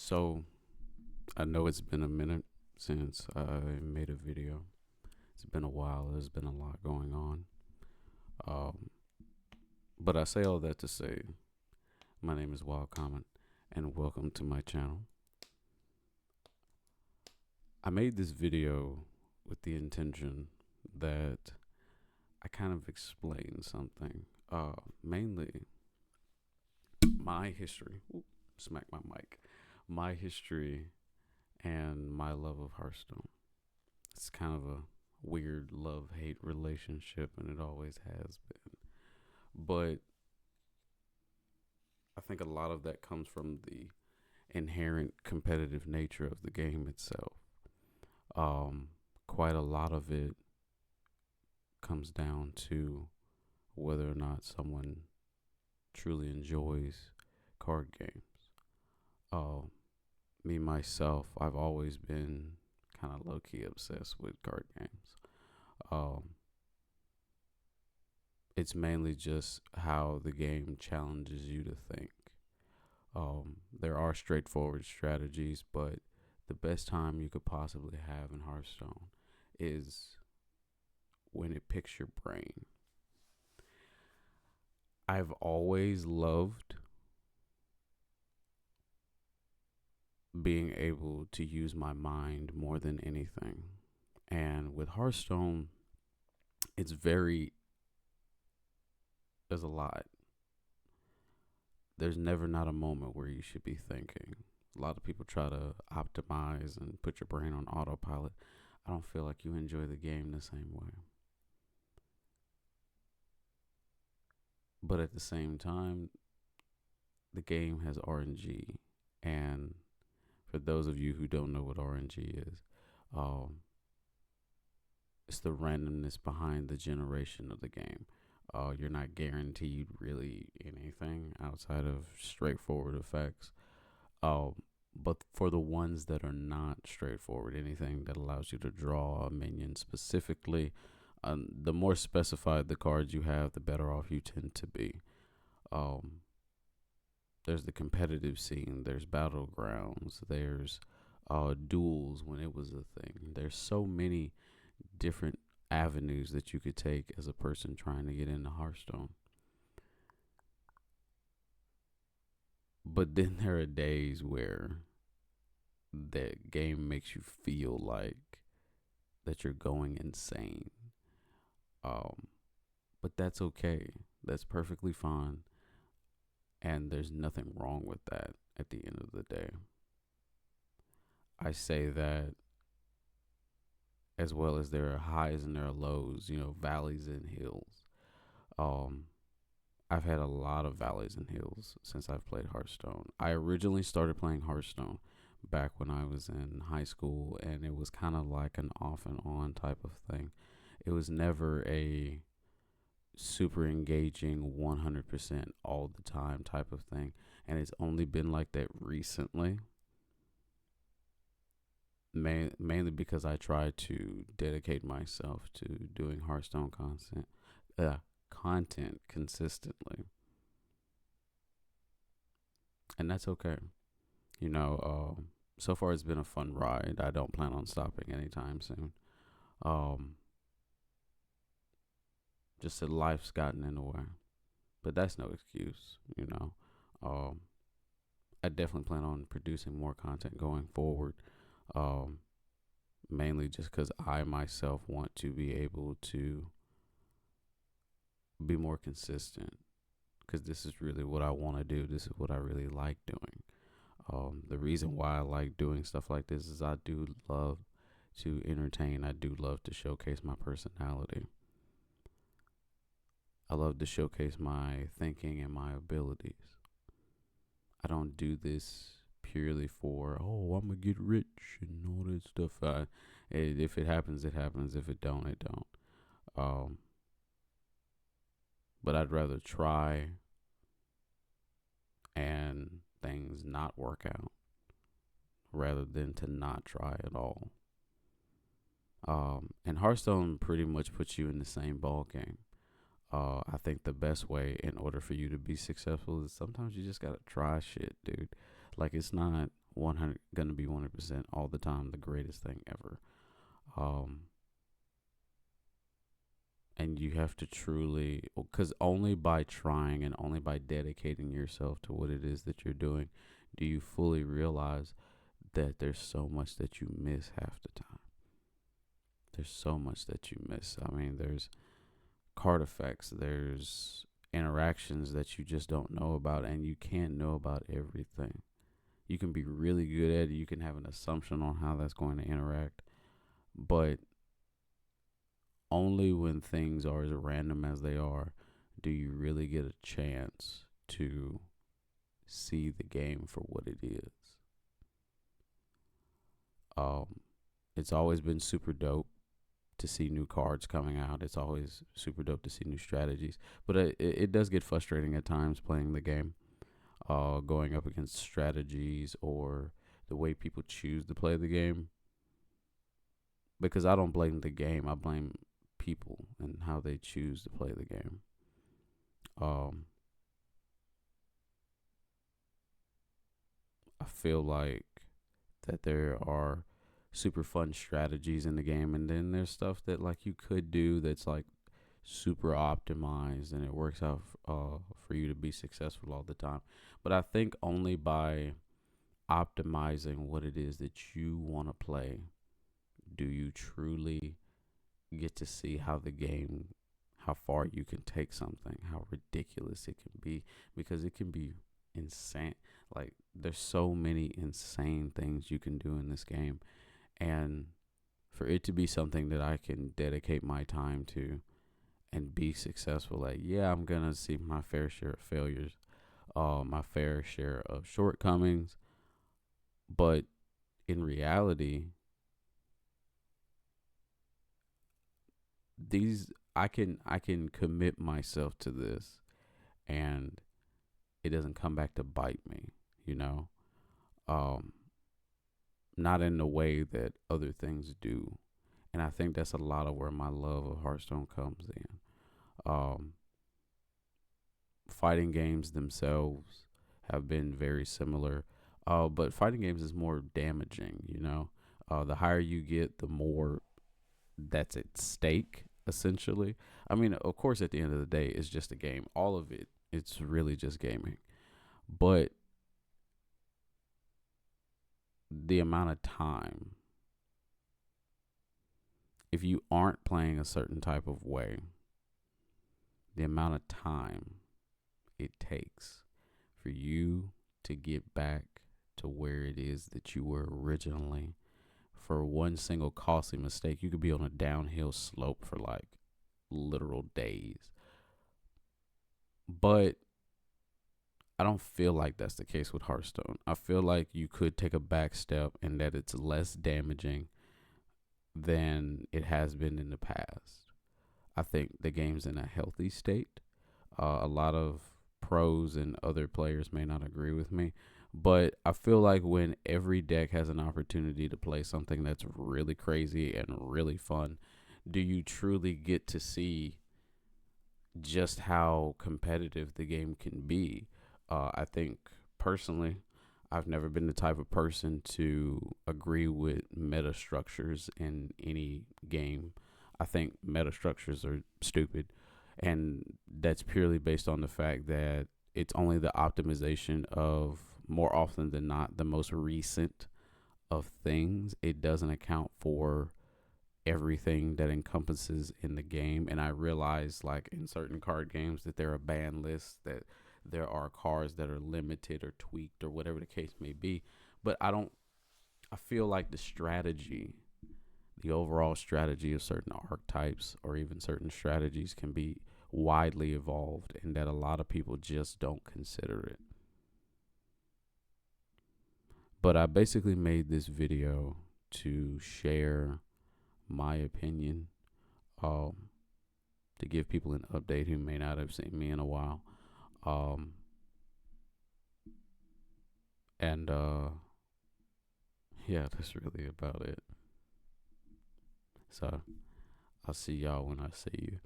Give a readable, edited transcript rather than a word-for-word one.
So, I know it's been a minute since I made a video. It's been a while. There's been a lot going on. Um, but I say all that to say, my name is Wild Comment, and welcome to my channel. I made this video with the intention that I kind of explain something. Mainly my history. Ooh, smack my mic. My history and my love of Hearthstone. It's kind of a weird love hate relationship, and it always has been. But I think a lot of that comes from the inherent competitive nature of the game itself. Um, Quite a lot of it comes down to whether or not someone truly enjoys card games. Uh, Me myself, I've always been kind of low key obsessed with card games. Um, it's mainly just how the game challenges you to think. There are straightforward strategies, but the best time you could possibly have in Hearthstone is when it picks your brain. I've always loved being able to use my mind more than anything. And with Hearthstone, it's there's a lot. There's never not a moment where you should be thinking. A lot of people try to optimize and put your brain on autopilot. I don't feel like you enjoy the game the same way. But at the same time, the game has RNG. And for those of you who don't know what RNG is, um, it's the randomness behind the generation of the game. You're not guaranteed really anything outside of straightforward effects. Um, but for the ones that are not straightforward, anything that allows you to draw a minion specifically, the more specified the cards you have, the better off you tend to be. Um, there's the competitive scene, there's battlegrounds, there's duels when it was a thing. There's so many different avenues that you could take as a person trying to get into Hearthstone. But then there are days where that game makes you feel like that you're going insane. Um, but that's okay. That's perfectly fine. And there's nothing wrong with that at the end of the day. I say that as well as there are highs and there are lows, valleys and hills. Um, I've had a lot of valleys and hills since I've played Hearthstone. I originally started playing Hearthstone back when I was in high school, and it was kind of like an off and on type of thing. It was never a super engaging 100% all the time type of thing, and it's only been like that recently. Mainly because I try to dedicate myself to doing Hearthstone content consistently, and that's okay. So far it's been a fun ride. I don't plan on stopping anytime soon. Um, just that life's gotten in the way, but that's no excuse. Um, I definitely plan on producing more content going forward. Um, Mainly just because I myself want to be able to be more consistent. Because this is really what I want to do. This is what I really like doing. The reason why I like doing stuff like this is I do love to entertain. I do love to showcase my personality. I love to showcase my thinking and my abilities. I don't do this purely for, I'm going to get rich and all that stuff. If it happens, it happens. If it don't, it don't. Um, but I'd rather try and things not work out rather than to not try at all. And Hearthstone pretty much puts you in the same ball game. I think the best way in order for you to be successful is sometimes you just gotta try shit, dude. Like, it's not 100 gonna be 100% all the time the greatest thing ever. Um, and you have to truly, because only by trying and only by dedicating yourself to what it is that you're doing do you fully realize that there's so much that you miss half the time. There's so much that you miss. I mean, there's card effects, there's interactions that you just don't know about, and you can't know about everything. You can be really good at it, you can have an assumption on how that's going to interact, but only when things are as random as they are do you really get a chance to see the game for what it is. Um, it's always been super dope to see new cards coming out. It's always super dope to see new strategies, but it does get frustrating at times playing the game, going up against strategies or the way people choose to play the game. Because I don't blame the game, I blame people and how they choose to play the game. Um, I feel like that there are super fun strategies in the game, and then there's stuff that like you could do that's like super optimized and it works out for you to be successful all the time. But I think only by optimizing what it is that you want to play do you truly get to see how the game, how far you can take something, how ridiculous it can be, because it can be insane. Like there's so many insane things you can do in this game, and for it to be something that I can dedicate my time to and be successful at, yeah, I'm gonna see my fair share of failures, my fair share of shortcomings, but in reality, these I can commit myself to this, and it doesn't come back to bite me, you know. Um, Not in the way that other things do, and I think that's a lot of where my love of Hearthstone comes in. Um, Fighting games themselves have been very similar, but fighting games is more damaging. You know, the higher you get, the more that's at stake. Essentially, I mean, of course, at the end of the day, it's just a game. All of it, it's really just gaming. But the amount of time, if you aren't playing a certain type of way, the amount of time it takes for you to get back to where it is that you were originally. For one single costly mistake, you could be on a downhill slope for like literal days. But I don't feel like that's the case with Hearthstone. I feel like you could take a back step and that it's less damaging than it has been in the past. I think the game's in a healthy state. A lot of pros and other players may not agree with me, but I feel like when every deck has an opportunity to play something that's really crazy and really fun, do you truly get to see just how competitive the game can be? I think personally, I've never been the type of person to agree with meta structures in any game. I think meta structures are stupid, and that's purely based on the fact that it's only the optimization of, more often than not, the most recent of things. It doesn't account for everything that encompasses in the game. And I realize, like in certain card games, that there are ban lists, that there are cards that are limited or tweaked or whatever the case may be. But I feel like the strategy, the overall strategy of certain archetypes or even certain strategies can be widely evolved, and that a lot of people just don't consider it. But I basically made this video to share my opinion, um, to give people an update who may not have seen me in a while. Um, and yeah, that's really about it. So I'll see y'all when I see you.